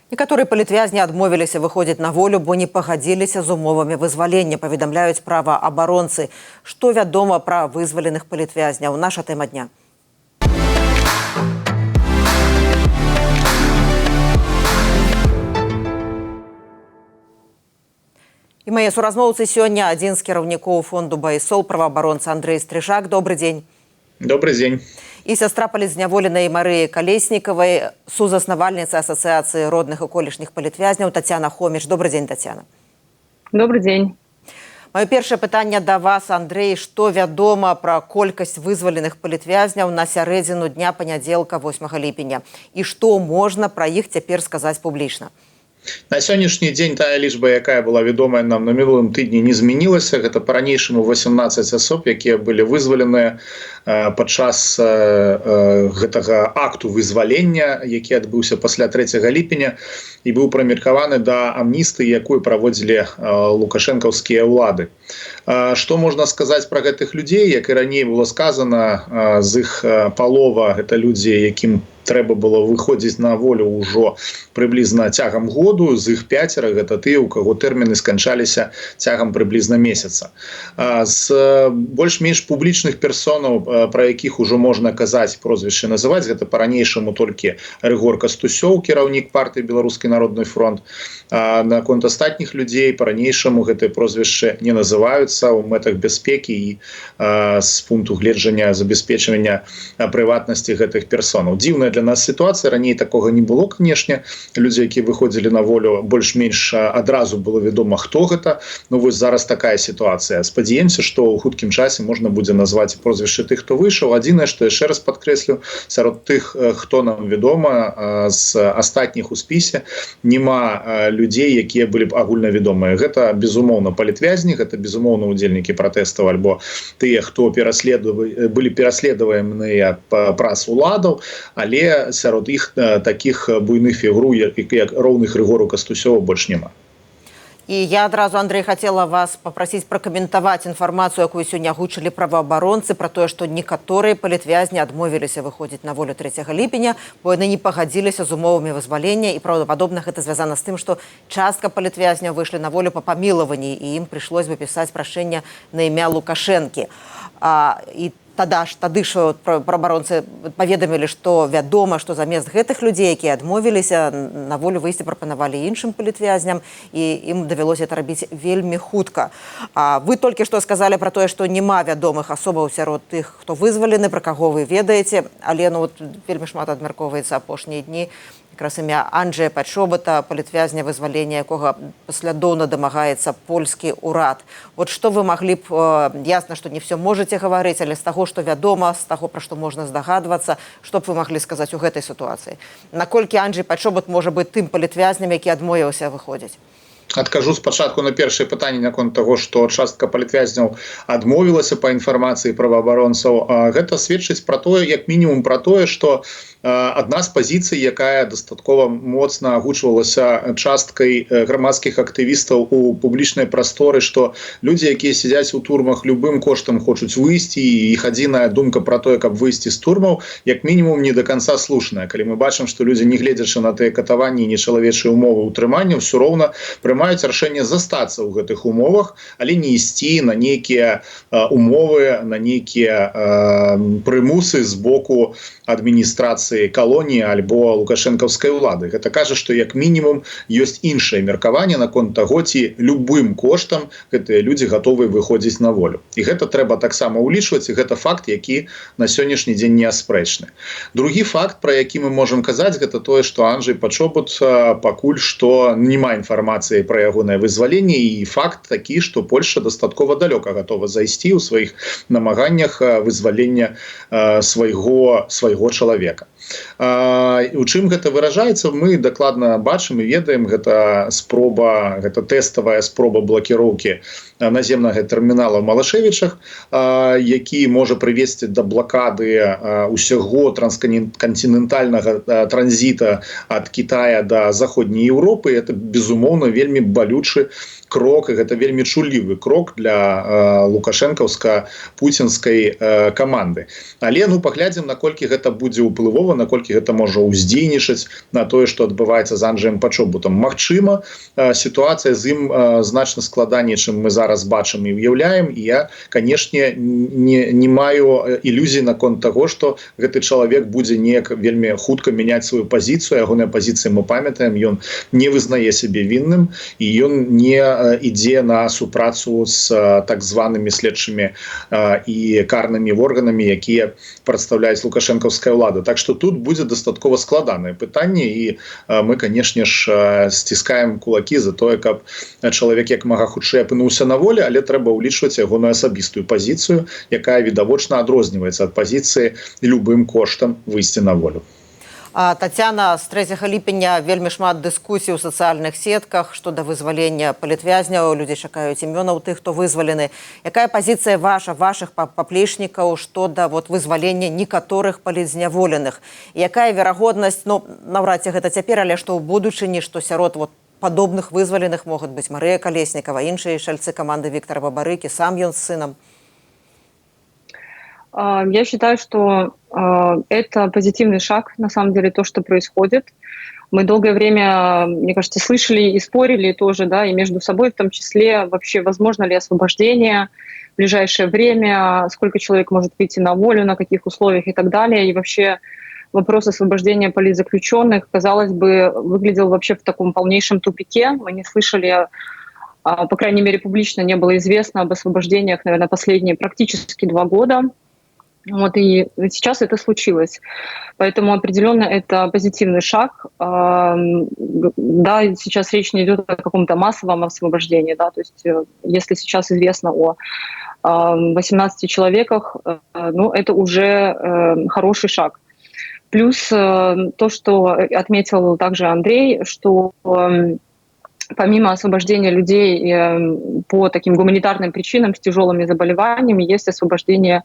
Некаторыя палітвязні адмовіліся выходзіць на волю, бо не пагадзіліся з умовамі вызвалення, паведамляюць праваабаронцы. Што вядома пра вызваленых палітвязняў? Наша тэма дня. І мае суразмоўцы сёння адзін з кіраўнікоў фонду «Байсол», праваабаронца Андрэй Стрыжак. Добрый дзень. Добрый дзень. І сястра палітзняволенай Марыі Калеснікавай, сузаснавальніца Асацыяцыі родных і колішніх палітвязняў Тацяна Хоміч. Добрый дзень, Тацяна. Добрый дзень. Маё першае пытанне да вас, Андрэй. Што вядома пра колькасць вызваленых палітвязняў на сярэдзіну дня панядзелка 8 ліпеня? І што можна пра іх цяпер сказаць публічна? На сённяшні дзень тая лічба, якая была вядомая нам на мінулым тыдні, не змянілася. Гэта па-ранейшаму 18 асоб, якія былі вызваленыя падчас гэтага акту вызвалення, які адбыўся пасля 3 ліпеня і быў прымеркаваны да амністыі, якую праводзілі лукашэнкаўскія ўлады. Што можна сказаць пра гэтых людзей? Як і раней было сказана, з іх палова гэта людзі, якім трэба было выходзіць на волю ўжо прыблізна цягам году, з іх 5 гэта тыя, у каго тэрміны сканчаліся цягам прыблізна месяца. З больш-менш публічных персонаў, пра якіх ужо можна казаць, прозвішчы называць, гэта па-ранейшаму толькі Рыгор Кастусёў, кіраўнік партыі «Беларускі народны фронт». Наконт астатніх людзей па-ранейшаму гэтыя прозвішчы не называюцца ў мэтах бяспекі і з пункту гледжання забеспечвання прыватнасці гэтых персонаў. Дзіўная для нас сітуацыя, раней такога не было, канешне. Людзі, якія выходзілі на волю, больш-менш адразу было вядома, хто гэта. Ну вось зараз такая сітуацыя. Спадзяемся, што ў хуткім часе можна будзе назваць прозвішчы тых, хто выйшаў. Адзінае, што яшчэ раз падкрэслю, сярод тых, хто нам вядома, з астатніх у спісе няма людзей, якія былі б агульнавядомыя. Гэта, безумоўна, палітвязні, гэта, безумоўна, удзельнікі пратэстаў альбо тыя, хто былі пераследаваныя праз уладаў, але сярод іх такіх буйных фігур, як роўных Рыгору Кастусёву, больш няма. І я адразу, Андрэй, хацела вас папрасіць пракаментаваць інфармацыю, якую сёння агучылі праваабаронцы, пра тое, што некаторыя палітвязні адмовіліся выходзіць на волю 3 ліпеня, бо яны не пагадзіліся з умовамі вызвалення, і правдападобна гэта звязана з тым, што частка палітвязняў выйшлі на волю па памілаванні, і ім прыйшлось бы пісаць прашэнне на імя Лукашэнкі. І тады ж праваабаронцы паведамілі, што вядома, што замест гэтых людзей, якія адмовіліся на волю выйсці, прапанавалі іншым палітвязням, і ім давялося это рабіць вельмі хутка. Вы толькі што сказалі пра тое, што няма вядомых асобаў сярод тых, хто вызвалены, пра каго вы ведаеце, але вельмі шмат адмяркоўваецца апошнія дні. Якраз імя Анджэя Пачобата, палітвязня, вызвалення якога паслядоўна дамагаецца польскі ўрад. Вот што вы маглі б, ясна, што не все можаце гаварыць, але з таго, што вядома, з таго, пра што можна здагадвацца, што б вы маглі сказаць у гэтай сітуацыі? Наколькі Анджэй Пачобат можа быць тым палітвязням, які адмовіўся выходзіць? Адкажу спачатку на першае пытанне наконт таго, што частка палітвязняў адмовілася па інфармацыі праваабаронцаў. Гэта сведчыць пра тое, як мінімум пра тое, што адна з пазіцый, якая дастаткова моцна агучвалася часткай грамадскіх актывістаў у публічнай прасторы, што людзі, якія сядзяць у турмах, любым коштам хочуць выйсці, і іх адзіная думка пра тое, каб выйсці з турмаў, як мінімум не да канца слушная. Калі мы бачым, што людзі, не гледзячы на тыя катаванні і нечалавечыя умовы ўтрымання, ўсё роўна прымаюць рашэнне застацца ў гэтых умовах, але не ісці на нейкія умовы, на нейкія прымусы з боку адміністрацыі калоніі альбо лукашэнкаўскай улады. Гэта кажа, што як мінімум ёсць іншае меркаванне наконт таго, ці любым коштам гэтыя людзі гатовы выходзіць на волю. І гэта трэба таксама ўлічваць, і гэта факт, які на сённяшні дзень неаспрэчны. Другі факт, пра які мы можам казаць, гэта тое, што Анджэй Пачобат пакуль што няма інфармацыі пра ягонае вызваленне, і факт такі, што Польшча дастаткова далёка гатова зайсці ў сваіх намаганнях вызвалення свайго чалавека. У чым гэта выражаецца, мы дакладна бачым і ведаем, гэта тэставая спроба блакіроўкі наземнага тэрмінала ў Малашэвічах, які можа прывесці да блакады ўсяго транскантынентальнага транзіта ад Кітая да заходняй Еўропы. Это, безумоўна, вельмі балючы крок, гэта вельмі чуллівы крок для лукашэнкаўска-пуцінскай каманды. Але паглядзім, наколькі гэта будзе ўплывова, наколькі гэта можа ўздзейнічаць на тое, што адбываецца з Анджэем Пачобутам. Магчыма, сітуацыя з ім значна складаней, чым мы зараз бачым і уяўляем, і я, канешне, не маю ілюзій наконт таго, што гэты чалавек будзе неяк вельмі хутка мяняць сваю пазіцыю. Ягоныя пазіцыі мы памятаем, ён не вызнае сябе вінным, і ён не ідзе на супрацу з так званымі следчымі і карнымі органамі, якія прадстаўляюць лукашэнкаўская ўлада. Так што тут будзе дастаткова складанае пытанне, і мы, канешне ж, сціскаем кулакі за тое, каб чалавек як мага хутчэй апынуўся на волі, але трэба ўлічваць ягоную асабістую пазіцыю, якая відавочна адрозніваецца ад пазіцыі любым коштам выйсці на волю. Тацяна, з 3 ліпеня вельмі шмат дыскусій у сацыяльных сетках што да вызвалення палітвязняў. Людзі чакаюць імёнаў тых, хто вызвалены. Якая пазіцыя вашых паплечнікаў што да вызвалення некаторых палітзняволеных? Якая верагоднасць, наўрад ці гэта цяпер, але што ў будучыні, што сярод падобных вызваленых могуць быць Марыя Калеснікава, іншыя шальцы каманды Віктара Бабарыкі, сам ён з сынам? Я считаю, что это позитивный шаг, на самом деле, то, что происходит. Мы долгое время, мне кажется, слышали и спорили тоже, да, и между собой в том числе, вообще возможно ли освобождение в ближайшее время, сколько человек может выйти на волю, на каких условиях и так далее. И вообще вопрос освобождения политзаключенных, казалось бы, выглядел вообще в таком полнейшем тупике. Мы не слышали, по крайней мере, публично не было известно об освобождениях, наверное, последние практически 2 года. И сейчас это случилось. Поэтому определенно это позитивный шаг. Да, сейчас речь не идет о каком-то массовом освобождении. Да, то есть если сейчас известно о 18 человеках, это уже хороший шаг. Плюс то, что отметил также Андрей, что помимо освобождения людей по таким гуманитарным причинам с тяжелыми заболеваниями, есть освобождение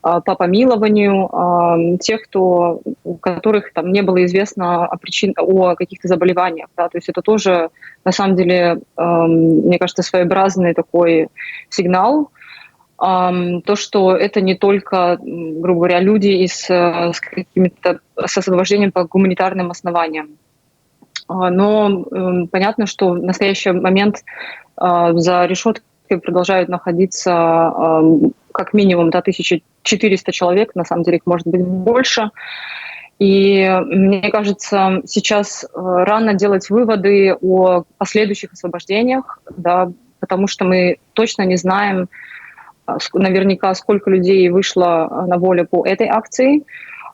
по помилованию тех, у которых там не было известно о каких-то заболеваниях. Да? То есть это тоже, на самом деле, мне кажется, своеобразный такой сигнал. То, что это не только, грубо говоря, люди с освобождением по гуманитарным основаниям. Но понятно, что в настоящий момент за решеткой продолжают находиться как минимум 1400 человек, на самом деле их может быть больше. И мне кажется, сейчас рано делать выводы о последующих освобождениях, да, потому что мы точно не знаем наверняка, сколько людей вышло на волю по этой акции.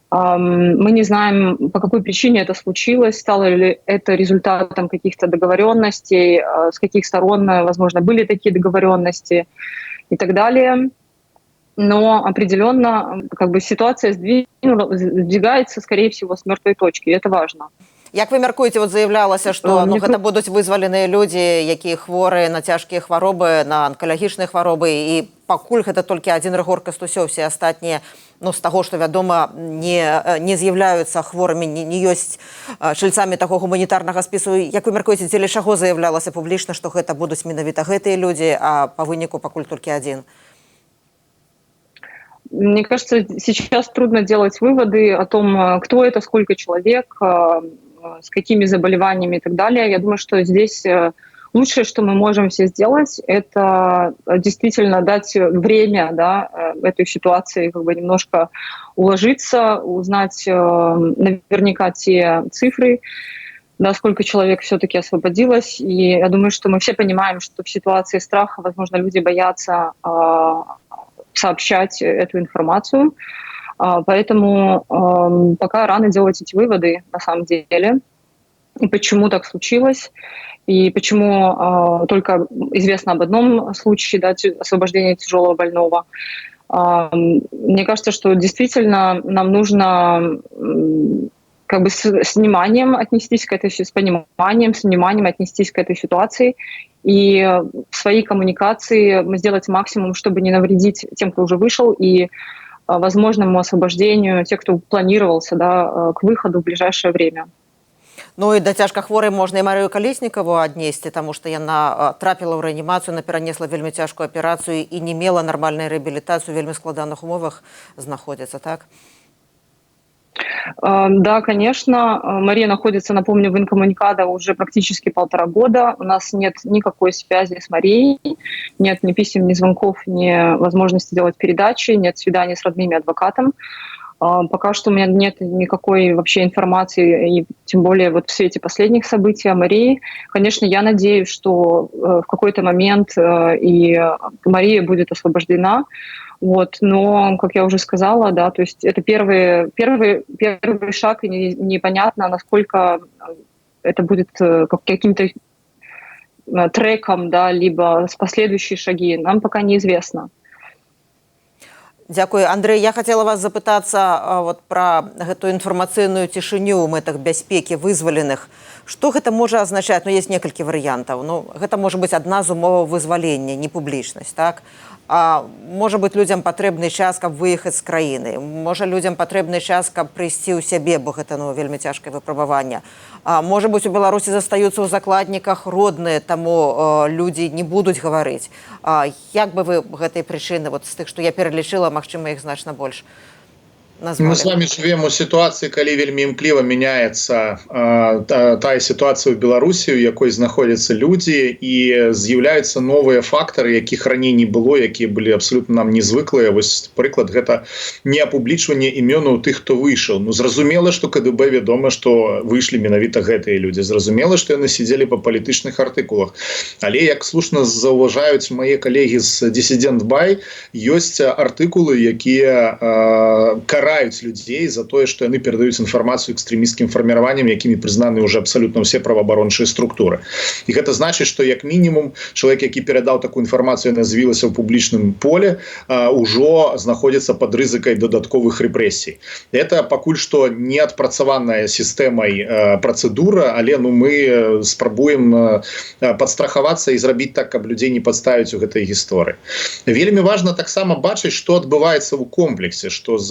Мы не знаем, по какой причине это случилось, стало ли это результатом каких-то договоренностей, с каких сторон, возможно, были такие договоренности и так далее. Но определенно ситуация сдвигается, скорее всего, с мертвой точки, и это важно. Як вы мяркуеце, заявлялася, што гэта будуць вызваленыя людзі, якія хворыя на цяжкія хваробы, на анкалагічныя хваробы, і пакуль гэта толькі адзін Рыгор Кастусёў, все астатнія, з таго, што вядома, не з'яўляюцца хворымі, не ёсць чальцамі таго гуманітарнага спісу. Як вы мяркуеце, дзеля чаго заявлялася публічна, што гэта будуць менавіта гэтыя людзі, а па выніку пакуль толькі адзін? Мне кажется, сейчас трудно делать выводы о том, кто это, сколько человек, с какими заболеваниями и так далее. Я думаю, что здесь лучшее, что мы можем все сделать, это действительно дать время, да, этой ситуации немножко уложиться, узнать наверняка те цифры, да, сколько человек все-таки освободилось. И я думаю, что мы все понимаем, что в ситуации страха, возможно, люди боятся сообщать эту информацию. Поэтому пока рано делать эти выводы на самом деле. И почему так случилось, и почему только известно об одном случае, да, освобождения тяжелого больного. Мне кажется, что действительно нам нужно с вниманием отнестись к этой, с пониманием, с вниманием отнестись к этой ситуации и в своей коммуникации сделать максимум, чтобы не навредить тем, кто уже вышел, и возможному освобождению тех, кто планировался, да, к выходу в ближайшее время. Ну і да цяжкахворай можна і Марыю Калеснікаву аднесці, таму што яна трапіла ў рэанімацыю, перанесла вельмі цяжкую аперацыю і не мела нармальнай рэабілітацыі, у вельмі складаных умовах знаходзіцца, так? Да, конечно. Мария находится, напомню, в инкоммуникадо уже практически 1,5 года. У нас нет никакой связи с Марией, нет ни писем, ни звонков, ни возможности делать передачи, нет свиданий с родными, адвокатом. Пока что у меня нет никакой вообще информации, и тем более вот в свете последних событий о Марии. Конечно, я надеюсь, что в какой-то момент и Мария будет освобождена. Вот, но, как я уже сказала, да, то есть это первый шаг, и непонятно, насколько это будет каким-то треком, да, либо последующие шаги, нам пока неизвестно. Дзякуй. Андрэй, я хотела вас запытацца вот пра гэтую інфармацыйную цішыню ў мэтах бяспекі вызваленых. Што гэта можа азначаць? Ну, есть некалькі варыянтаў. Ну, гэта можа быць адна з умоваў вызвалення, не публічнасць, так? А можа быць, людзям патрэбны час, каб выехаць з краіны. Можа, людзям патрэбны час, каб прыйсці ў сябе, бо гэта, ну, вельмі цяжкае выпрабаванне. А можа быць, у Беларусі застаюцца ў закладніках родныя, таму людзі не будуць гаварыць. Як бы вы гэтай прычыны, вот з тых, што я пералічыла, магчыма, іх значна больш назвалі? Мы с вами живем у ситуации, калі вельмі імкліва меняется тая ситуация в Беларуси, у якой знаходятся люди, и з'являются новые факторы, якіх раней не было, якія были абсолютно нам незвыклыя. Вось приклад, гэта не апублічванне імёнаў тых, хто выйшаў. Ну, зразумела, что КДБ вядома, что выйшлі менавіта гэтыя люди. Зразумела, что яны сидели по палітычных артыкулах. Але, як слушна заўважаюць мои коллеги з Dissident Buy, ёсць артыкулы, якія караюць людей за тое, што яны перадаюць інфармацыю экстрэмісцкім фарміраванням, якімі прызнаны уже абсолютно все праваабарончыя структуры. І гэта значыць, што як мінімум чалавек, які перадаў такую інфармацыю, яна з'явілася ў публічным поле, ужо знаходзіцца пад рызыкай дадатковых рэпрэсій. Это пакуль што не адпрацаваная сістэмай працэдура, але ну мы спрабуем падстрахавацца і зрабіць так, каб людзей не падставіць у гэтай гісторыі. Вельмі важна таксама бачыць, што адбываецца ў комплексе, што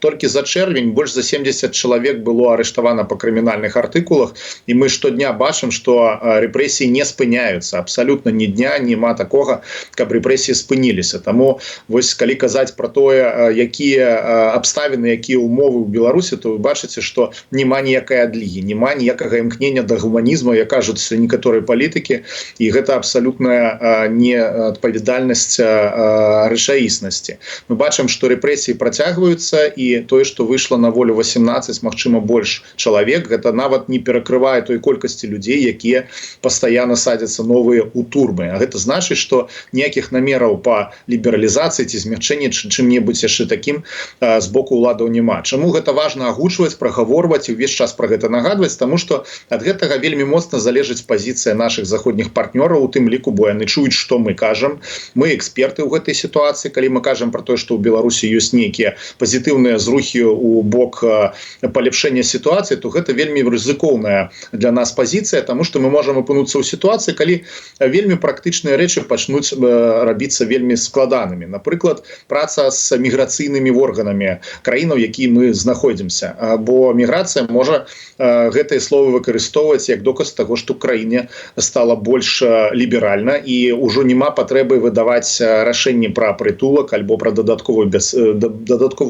толькі за чэрвень больш за 70 чалавек было арыштавана па крымінальных артыкулах, і мы штодня бачым, што рэпрэсіі не спыняюцца. Абсалютна ні дня няма такога, каб рэпрэсіі спыніліся. Таму вось калі казаць пра тое, якія абставіны, якія умовы ў Беларусі, то вы бачыце, што няма ніякай адлігі, няма ніякага імкнення да гуманізму, як кажуць некаторыя палітыкі, і гэта абсалютная неадпавядальнасць рэчаіснасці. Мы бачым, што рэпрэсіі працягваюцца, і тое, што выйшла на волю 18, магчыма, больш чалавек, гэта нават не перакрывае той колькасці людзей, якія пастаянна садзяцца новыя ў турмы. А гэта значыць, што ніякіх намераў па лібералізацыі ці змягчэнні чым-небудзь яшчэ такім з боку ўладаў няма. Чаму гэта важна агучваць, прагаворваць і ўвесь час пра гэта нагадваць? Таму што ад гэтага вельмі моцна залежыць пазіцыя нашых заходніх партнёраў, у тым ліку, бо яны чуюць, што мы кажам. Мы эксперты ў гэтай сітуацыі, калі мы кажам пра тое, што ў Беларусі ёсць нейкія пазітыўныя зрухі у бок паляпшэння сітуацыі, то гэта вельмі рызыкоўная для нас пазіцыя, таму што мы можам апынуцца ў сітуацыі, калі вельмі практычныя рэчы пачнуць рабіцца вельмі складанымі. Напрыклад, праца з міграцыйнымі органамі краінаў, які мы знаходзімся. Бо міграцыя можа гэтыя словы выкарыстоўваць як доказ таго, што ў краіне стала больш ліберальна і ўжо няма патрэбы выдаваць рашэнні пра прытулак альбо пра дадатковую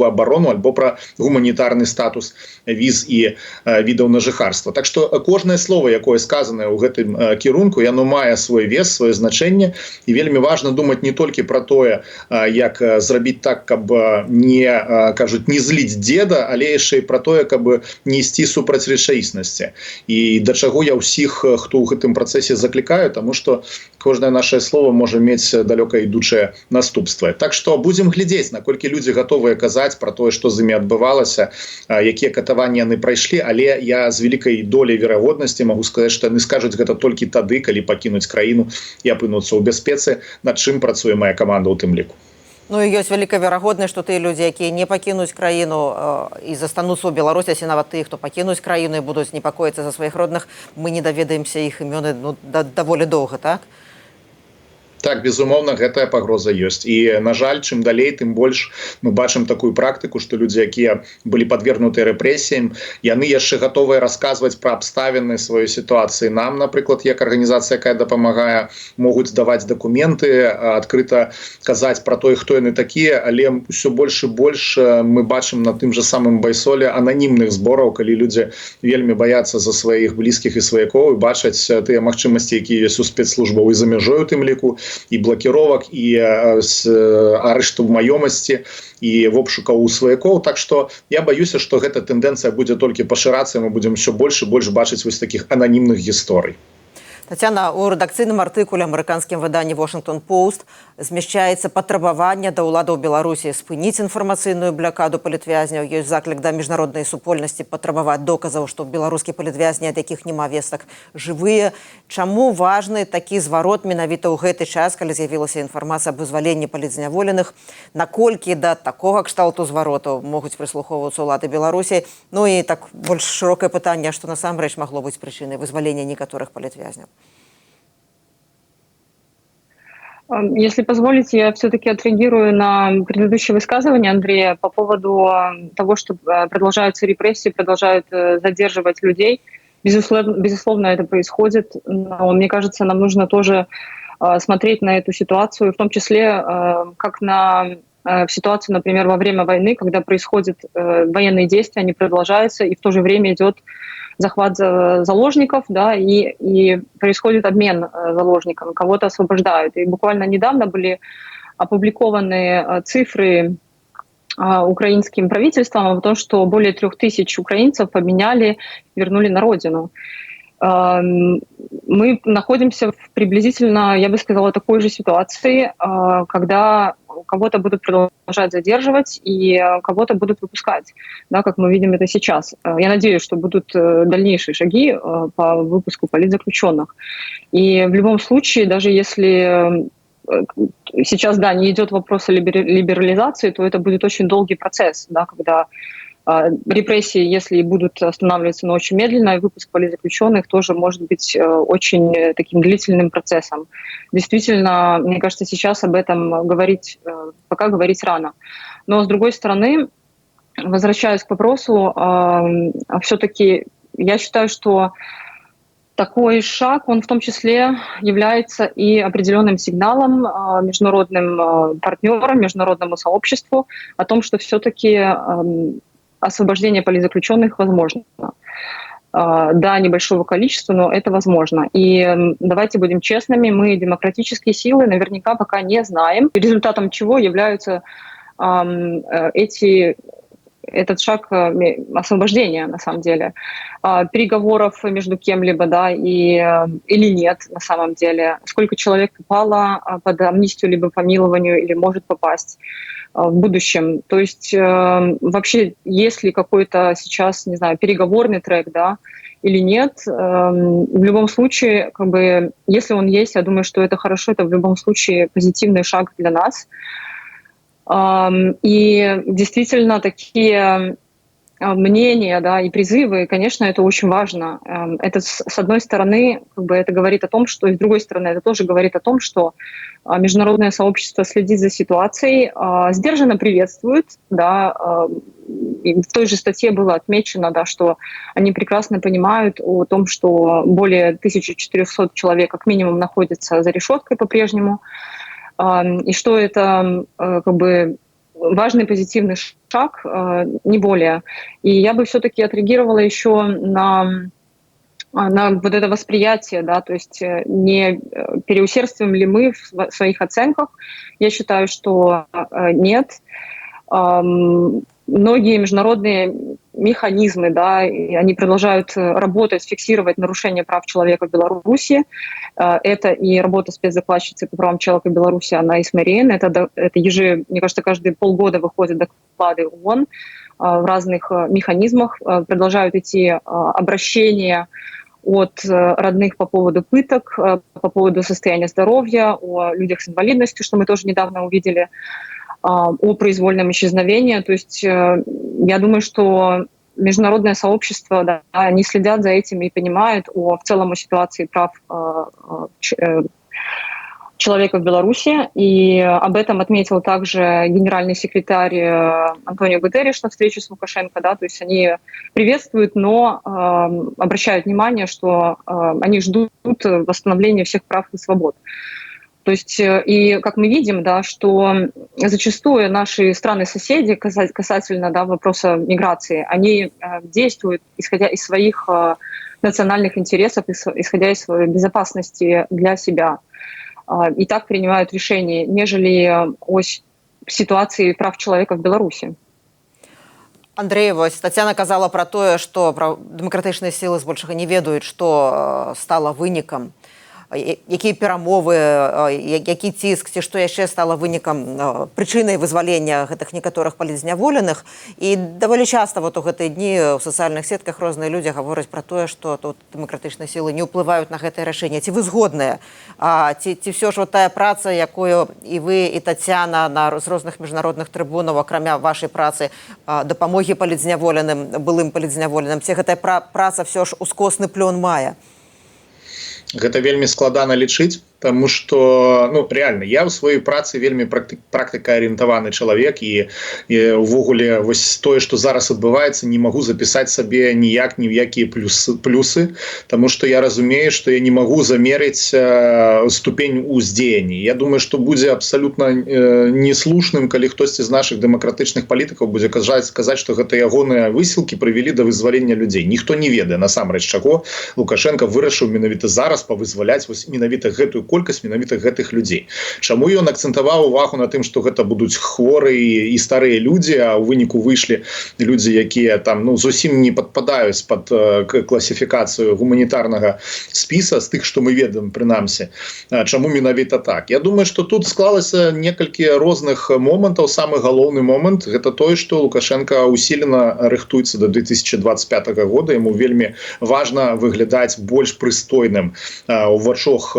абарону, альбо пра гуманітарны статус віз і відаў на жыхарства. Так што кожнае слово, якое сказанае ў гэтым кірунку, яно мае свой вес, сваё значэнне, і вельмі важна думаць не толькі пра тое, як зрабіць так, каб не, кажуць, не зліць дзеда, але яшчэ і пра тое, каб не ісці супраць рэчаіснасці. І да чаго я ўсіх, хто ў гэтым працэсе заклікаю, таму што кожнае нашае слово можа мець далёка ідучае наступствы. Так што будзем глядзець, наколькі людзі гатовыя казаць пра тое, што з імі адбывалася, якія катаванні яны прайшлі, але я з вялікай доляй верагоднасці магу сказаць, што яны скажуць гэта толькі тады, калі пакінуць краіну і апынуцца ў бяспецы, над чым працуе моя каманда ў тым ліку. Ну і ёсць вялікая верагоднасць, што тыя людзі, якія не пакінуць краіну і застануцца ў Беларусі, ці нават тыя, хто пакінуць краіну і будуць непакоіцца за сваіх родных, мы не даведаемся іх імёны даволі доўга, так? Так, безумоўна, гэтая пагроза ёсць. І, на жаль, чым далей, тым больш мы бачым такую практыку, што людзі, якія былі падвергнуты рэпрэсіям, яны яшчэ гатовыя расказваць пра абставіны сваёй сітуацыі. Нам, напрыклад, як арганізацыя, якая дапамагае, могуць даваць дакументы, адкрыта казаць пра тое, хто яны такія, але ўсё больш і больш мы бачым на тым жа самым байсоле ананімных збораў, калі людзі вельмі баяцца за сваіх блізкіх і сваякоў і бачаць тыя магчымасці, якія ёсць у спецслужбаў і за мяжой у тым ліку, і блокировок, і арышту маёмасці, і обшукаў у сваякоў. Так што я баюся, што гэта тэндэнцыя будзе толькі пашырацца, мы будзем ўсё больш і больш бачыць вось такіх ананімных гісторый. Тацяна, у рэдакцыйным артыкуле амерыканскім выданні «Washington Post» змяшчаецца патрабаванне да ўладаў Беларусі спыніць інфармацыйную блакаду палітвязняў. Ёсць заклік да міжнароднай супольнасці патрабаваць доказаў, што беларускі палітвязні, ад якіх няма вестак, жывыя. Чаму важны такі зварот менавіта ў гэты час, калі з'явілася інфармацыя аб вызваленні палітзняволеных? Наколькі да такога кшталту зваротаў могуць прыслухоўвацца ўлады Беларусі? Ну і так больш шырокае пытанне, што насамрэч магло быць прычынай вызвалення некаторых палітвязняў? Если позволите, я все-таки отреагирую на предыдущее высказывание Андрея по поводу того, что продолжаются репрессии, продолжают задерживать людей. Безусловно, это происходит, но мне кажется, нам нужно тоже смотреть на эту ситуацию, в том числе как на ситуацию, например, во время войны, когда происходят военные действия, они продолжаются, и в то же время идет захват заложников, да, и происходит обмен заложниками, кого-то освобождают. И буквально недавно были опубликованы цифры украинским правительством о том, что более 3000 украинцев поменяли, вернули на родину. Мы находимся в приблизительно, я бы сказала, такой же ситуации, когда кого-то будут продолжать задерживать и кого-то будут выпускать, да, как мы видим это сейчас. Я надеюсь, что будут дальнейшие шаги по выпуску политзаключенных. И в любом случае, даже если сейчас, да, не идет вопрос о либерализации, то это будет очень долгий процесс, да, когда репрессии, если и будут останавливаться, но очень медленно, и выпуск политзаключенных тоже может быть очень таким длительным процессом. Действительно, мне кажется, сейчас об этом говорить, пока говорить рано. Но, с другой стороны, возвращаясь к вопросу, все-таки я считаю, что такой шаг, он в том числе является и определенным сигналом международным партнерам, международному сообществу о том, что все-таки освобождение политзаключенных возможно. Да, небольшого количества, но это возможно. И давайте будем честными, мы, демократические силы, наверняка пока не знаем, результатом чего являются этот шаг освобождения, на самом деле, переговоров между кем-либо, да, или нет, на самом деле, сколько человек попало под амнистию либо помилованию или может попасть в будущем. То есть вообще, есть ли какой-то сейчас, не знаю, переговорный трек, да, или нет, в любом случае, как бы, если он есть, я думаю, что это хорошо, это в любом случае позитивный шаг для нас. И действительно такие мнения, да, и призывы, конечно, это очень важно. Это, с одной стороны, как бы это говорит о том, что, и с другой стороны, это тоже говорит о том, что международное сообщество следит за ситуацией, сдержанно приветствует, да, и в той же статье было отмечено, да, что они прекрасно понимают о том, что более 1400 человек как минимум находятся за решеткой по-прежнему, и что это как бы важный позитивный шаг, не более. И я бы все-таки отреагировала еще на вот это восприятие, да, то есть не переусердствуем ли мы в своих оценках. Я считаю, что нет. Многие международные механизмы, да, и они продолжают работать, фиксировать нарушения прав человека в Беларуси. Это и работа спецдокладчицы по правам человека в Беларуси, она Исмариен. Это мне кажется, каждые полгода выходят доклады ООН в разных механизмах. Продолжают идти обращения от родных по поводу пыток, по поводу состояния здоровья, о людях с инвалидностью, что мы тоже недавно увидели, о произвольном исчезновении. То есть я думаю, что международное сообщество, да, они следят за этим и понимают в целом о ситуации прав человека в Беларуси, и об этом отметил также генеральный секретарь Антонио Гутерриш на встрече с Лукашенко, да, то есть они приветствуют, но обращают внимание, что они ждут восстановления всех прав и свобод. То есть, и как мы видим, да, что зачастую наши страны-соседи касательно, да, вопроса миграции, они действуют, исходя из своих национальных интересов, исходя из своей безопасности для себя. И так принимают решения, нежели о ситуации прав человека в Беларуси. Андрей, вось Тацяна казала пра тое, што дэмакратычныя сілы збольшага не ведаюць, што стала вынікам, якія перамовы, які ціск, ці што яшчэ стала вынікам, прычынай вызвалення гэтых некаторых палітзняволеных. І даволі часта вот у гэтыя дні ў сацыяльных сетках розныя людзі гавораць пра тое, што тут дэмакратычныя сілы не ўплываюць на гэтае рашэнне. Ці вы згодныя? Ці ўсё ж вот тая праца, якую і вы, і Тацяна з розных міжнародных трыбунаў, акрамя вашай працы, дапамогі палітзняволеным, былым палітзняволеным, ці гэтая праца ўсё ж ускосны плён мае? Гэта вельмі складана лічыць, тому что, ну, реально, я ў сваёй працы вельмі практыкаарыентаваны чалавек, і увогуле вось тое, што зараз адбываецца, не магу запісаць сабе ніяк ні ў якія плюсы, тому что я разумею, што я не магу замерыць ступень уздзеяння. Я думаю, што будзе абсалютна неслушным, калі хтосьці з нашых дэмакратычных палітыкаў будзе казаць, што гэта ягоныя высілкі прывялі да вызвалення людзей. Ніхто не ведае насамрэч, чаго Лукашенко вырашыў менавіта зараз павызваляць вось менавіта гэтую колькасць менавіта гэтых людзей. Чаму ён акцэнтаваў увагу на тым, што гэта будуць хворыя і старыя людзі, а ў выніку выйшлі людзі, якія там, ну, зусім не падпадаюць пад класіфікацыю гуманітарнага спіса з тых, што мы ведаем, прынамсі. Чаму менавіта так? Я думаю, што тут склалася некалькі розных момантаў. Самы галоўны момант гэта тое, што Лукашенко усілена рыхтуецца да 2025 года. Яму вельмі важна выглядаць больш прыстойным у вачах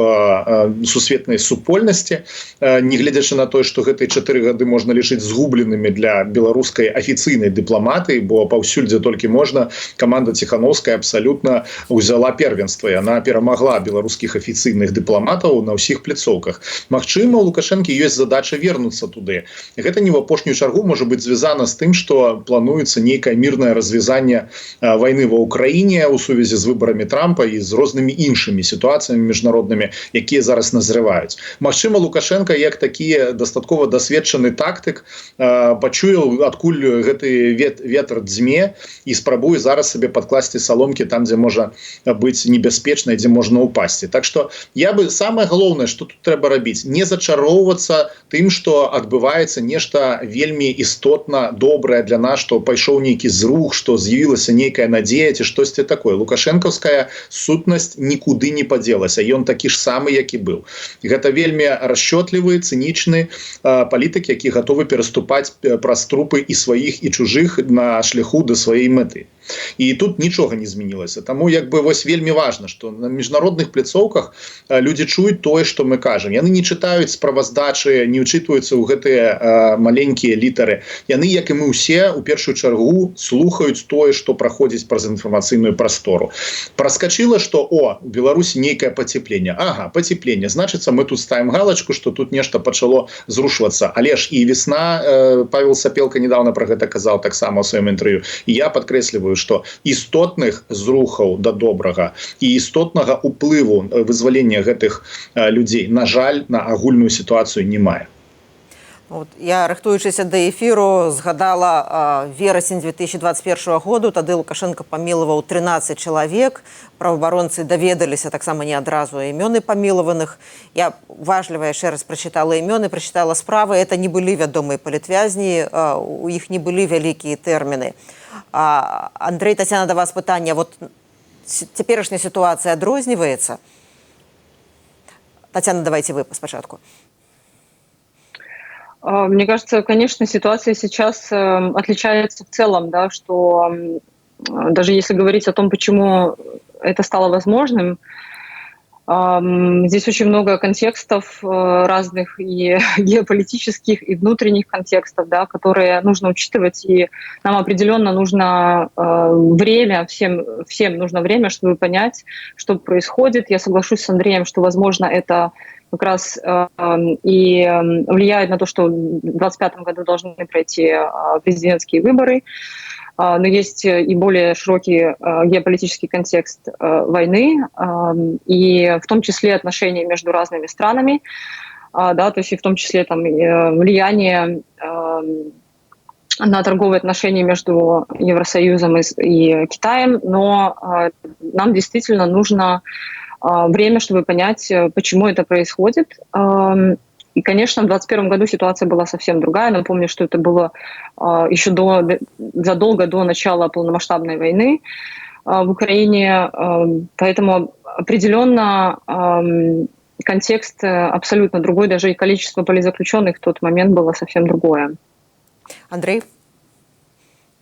сусветнай супольнасці, нягледзячы на тое, што гэтыя 4 гады можна лічыць згубленымі для беларускай афіцыйнай дыпламатыі, бо паўсюль, дзе толькі можна, каманда Ціхановская абсалютна ўзяла первенства. Яна перамагла беларускіх афіцыйных дыпламатаў на ўсіх пляцоўках. Магчыма, у Лукашэнкі ёсць задача вернуцца туды. Гэта не ў апошнюю чаргу можа быць звязана з тым, што плануецца нейкае мірнае развязанне вайны ва ўкраіне ў сувязі з выбарамі Трампа і з рознымі іншымі сітуацыямі міжнароднымі, якія зараз назрываюць. Магчыма, Лукашенко, як такі дастаткова дасведчаны тактык, пачуе, адкуль гэты ветр дзьме, і спрабуе зараз сабе падкласці саломкі там, дзе можа быць небяспечна, дзе можна ўпасці. Так што я бы самае галоўнае, што тут трэба рабіць, не зачароўвацца тым, што адбываецца нешта вельмі істотна добрае для нас, што пайшоў нейкі зрух, што з'явілася нейкая надзея ці штосьці такое. Лукашэнкаўская сутнасць нікуды не падзелася. Ён такі ж самы, які быў. Гэта вельмі расчётлівы, цынічны палітык, які гатовы пераступаць праз трупы і сваіх, і чужых на шляху да сваёй мэты. І тут нічога не змянілася. Таму як бы вось вельмі важна, што на міжнародных пляцоўках людзі чуюць тое, што мы кажам. Яны не чытаюць справаздачы, не ўчытваюцца ў гэтыя маленькія літары. Яны, як і мы ўсе, у першую чаргу слухаюць тое, што праходзіць праз інфармацыйную прастору. Праскачыла, што у Беларусі нейкае пацепленне. Ага, пацепленне. Значыцца, мы тут ставім галачку, што тут нешта пачало зрушвацца. Але ж і весна, Павел Сапелка недавно пра гэта казаў таксама ў сваім інтэрв'ю. І я падкрэсліваю, што істотных зрухаў да добрага і істотнага ўплыву вызвалення гэтых людзей, на жаль, на агульную сітуацыю не мае. Вот, я, рыхтуючыся да эфіру, згадала верасень 2021 году. Тады Лукашенко памілаваў 13 чалавек. Праваабаронцы даведаліся таксама не адразу імёны памілаваных. Я уважліва яшчэ раз прачытала імёны, прачытала справы. Это не былі вядомыя палітвязні, у іх не былі вялікія тэрміны. Андрей, Тацяна, да вас пытанне. Вот цяперашняя сітуацыя адрозніваецца? Тацяна, давайте вы спачатку. Мне кажется, конечно, ситуация сейчас отличается в целом, да, что даже если говорить о том, почему это стало возможным, Здесь очень много контекстов разных, и геополитических, и внутренних контекстов, да, которые нужно учитывать, и нам определенно нужно время, всем нужно время, чтобы понять, что происходит. Я соглашусь с Андреем, что, возможно, это как раз и влияет на то, что в 2025 году должны пройти президентские выборы. Но есть и более широкий геополитический контекст войны, и в том числе отношения между разными странами, да, то есть и в том числе там, влияние на торговые отношения между Евросоюзом и Китаем, но нам действительно нужно время, чтобы понять, почему это происходит. И, конечно, в 2021 году ситуация была совсем другая. Напомню, что это было еще задолго до начала полномасштабной войны в Украине. Поэтому определенно контекст абсолютно другой, даже и количество политзаключенных в тот момент было совсем другое. Андрей?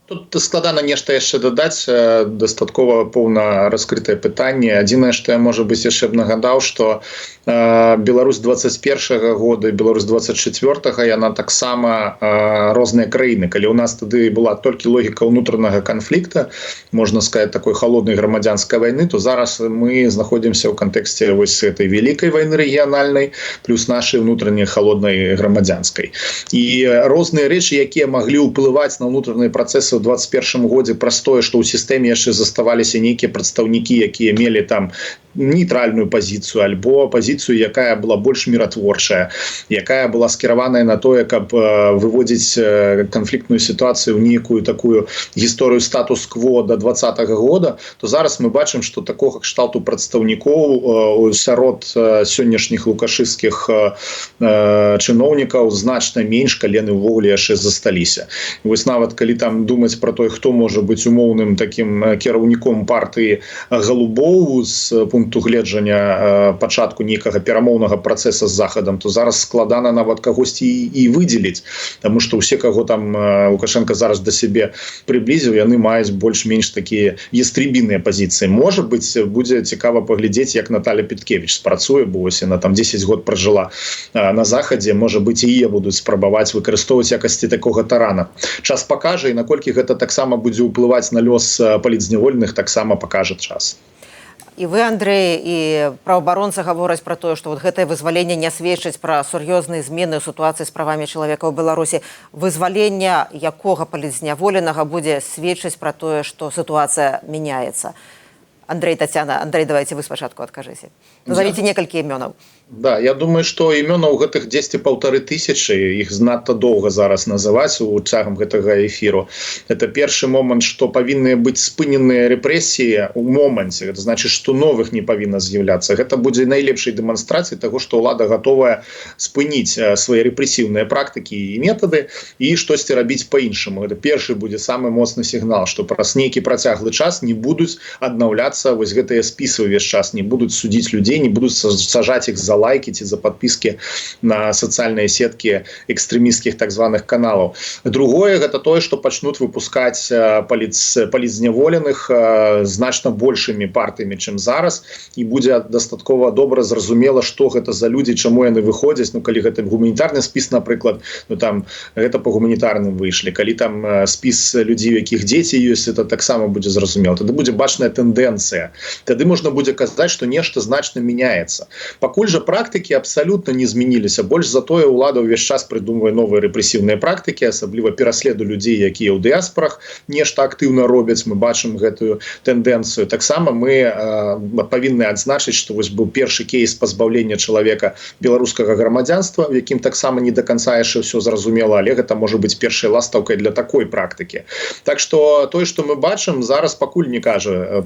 Тут складана нешта яшчэ дадаць, дастаткова поўна раскрытае пытанне. Адзінае, што я, можа быць, яшчэ б нагадаў, што Беларусь 21 года і Беларусь 24 яна таксама розныя краіны. Калі ў нас тады была толькі логіка ўнутранага канфлікта, можна сказаць, такой холоднай грамадзянскай вайны, то зараз мы знаходзімся ў кантэксце вось гэтай вялікай вайны рэгіянальнай, плюс нашай ўнутранай холоднай грамадзянскай. І розныя рэчы, якія маглі ўплываць на ўнутраныя працэсы ў 21 годзе, праз тое, што ў сістэме яшчэ заставаліся нейкія прадстаўнікі, якія мелі там нейтральную пазіцыю альбо пазіцыю, якая была больш міратворчая, якая была скіраваная на тое, каб выводзіць канфліктную сітуацыю ў нейкую такую гісторыю статус-кво до 2020 года, то зараз мы бачым, што такога кшталту прадстаўнікоў сярод сённяшніх лукашысцкіх чыноўнікаў значна менш, калі яны ўвогуле яшчэ засталіся. Вось нават калі там думаць про той, хто можа быць умоўным такім кіраўніком партыі Галубоў з пункту гледжання пачатку нейкага перамоўнага працэса з захадам, то зараз складана нават кагосьці і выдзеліць, таму што ўсе, каго там Лукашенко зараз да сябе прыблізіў, яны маюць больш-менш такія ястребіныя пазіцыі. Можа быць, будзе цікава паглядзець, як Наталя Петкевіч спрацуе, бо вось яна там 10 год пражыла на захадзе, можа быць, і яе будуць спрабаваць выкарыстоўваць якасці такога тарана. Час пакажа, і наколькі гэта таксама будзе ўплываць на лёс палітзняволеных, таксама пакажа час. І вы, Андрей, і праваабаронцы гавораць пра тое, што вот гэтае вызваленне не сведчыць пра сур'ёзныя змены ў сітуацыі з правамі чалавека ў Беларусі. Вызвалення якога палітзняволенага будзе сведчыць пра тое, што сітуацыя мяняецца? Андрей, Татьяна, Андрей, давайте вы спачатку адкажыце. Назовите некалькі імёнаў. Да, я думаю, што імёнаў гэтых 10-1,5 тысячы, іх знатна доўга зараз называць у цягам гэтага эфіру. Это першы момант, што павінны быць спыненыя рэпрэсіі ў моманце. Гэта значыць, што новых не павінна з'яўляцца. Гэта будзе найлепшай дэманстрацыяй таго, што ўлада гатовая спыніць свае рэпрэсіўныя практыкі і метады і штосьці рабіць па-іншаму. Гэта першы будзе самы моцны сігнал, што праз нейкі працяглы час не будуць аднаўляцца вось гэтыя спісы ўвесь час, не будуць судзіць людзей, не будуць сажаць іх за лайки ці за подпіски на сацыяльныя сеткі экстрэмісцкіх так званых каналаў. Другое, гэта тое, што пачнуць выпускаць палітзняволеных значна большымі партыямі, чым зараз, і будзе дастаткова добра зразумела, што гэта за людзі, чаму яны выходзяць. Ну, калі гэта гуманітарны спіс, напрыклад, ну там гэта по гуманітарным выйшлі. Калі там спіс людзей, у якіх дзеці ёсць, это таксама будзе зразумела. Тады будзе бачная тэндэнцыя. Тады можна будзе казаць, што нешта значна мяняецца. Пакуль жа практыкі абсалютна не змяніліся. Больш затое ўлада ўвесь час прыдумвае новыя рэпрэсіўныя практыкі, асабліва пераследу людзей, якія ў дыяспарах нешта актыўна робяць. Мы бачым гэтую тэндэнцыю. Таксама мы павінны адзначыць, што вось быў першы кейс пазбаўлення чалавека беларускага грамадзянства, в якім таксама не да канца яшчэ ўсё зразумела, але гэта можа быць першай ластаўкай для такой практыкі. Так што тое, што мы бачым, зараз пакуль не кажа,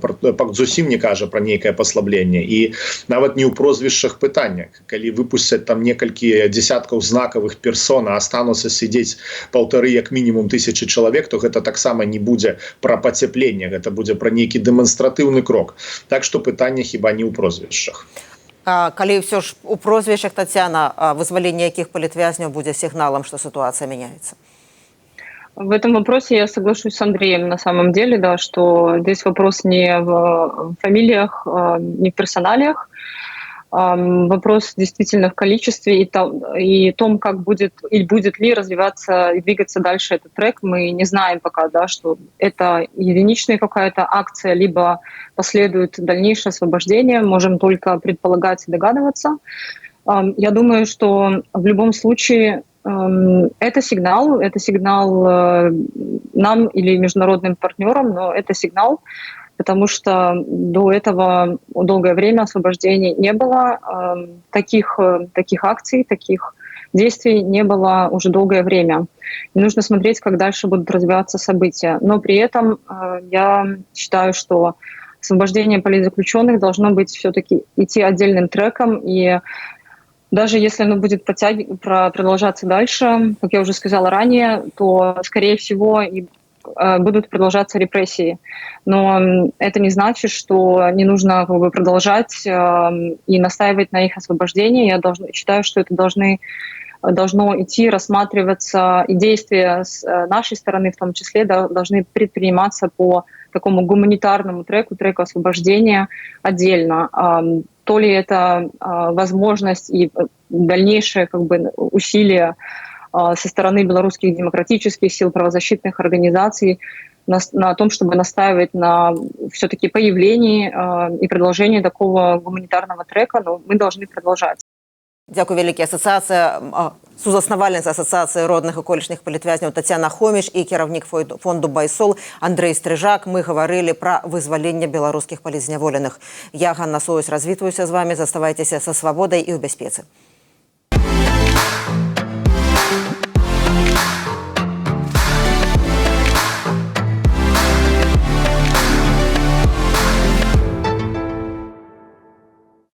зусім не кажа пра нейкае паслабленне. І нават не ў прозвішчах пытання. Калі выпусцяць там некалькі десяткаў знакавых персон, а астануцца сидзець 1,5 як мінімум тысячи чалавек, то гэта таксама не будзе пра пацяпленне, гэта будзе пра нейкі дэманстратыўны крок. Так што пытанне хіба не ў прозвішчах. Калі ўсё ж у прозвішчах, Татьяна, вызваленне якіх палітвязняў будзе сігналам, што ситуация меняется? В этом вопросе я соглашусь с Андреем на самом деле, да, что здесь вопрос не в фамилиях, не в персоналиях. Вопрос действительно в количестве и том, как будет или будет ли развиваться и двигаться дальше этот трек. Мы не знаем пока, да, что это единичная какая-то акция, либо последует дальнейшее освобождение. Можем только предполагать и догадываться. Я думаю, что в любом случае это сигнал нам или международным партнерам, но это сигнал, потому что до этого долгое время освобождений не было, таких акций, таких действий не было уже долгое время. И нужно смотреть, как дальше будут развиваться события. Но при этом я считаю, что освобождение политзаключенных должно быть все-таки идти отдельным треком, и даже если оно будет продолжаться дальше, как я уже сказала ранее, то, скорее всего, и будут продолжаться репрессии. Но это не значит, что не нужно продолжать и настаивать на их освобождении. Я считаю, что это должно идти, рассматриваться, и действия с нашей стороны в том числе должны предприниматься по такому гуманитарному треку освобождения отдельно. То ли это возможность и дальнейшее усилия со стороны белорусских демократических сил, правозащитных организаций на том, чтобы настаивать на все-таки появлении и продолжении такого гуманитарного трека, но мы должны продолжать. Дзякуй вялікі. Сузаснавальніца асацыяцыі родных і колішніх палітвязняў Тацяна Хоміш і кіраўнік фонду «Байсол» Андрэй Стрыжак. Мы гаварылі пра вызваленне беларускіх палітзняволеных. Я, Ганна Союз, развітваюся з вамі. Заставайцеся са свабодай і ў бяспецы.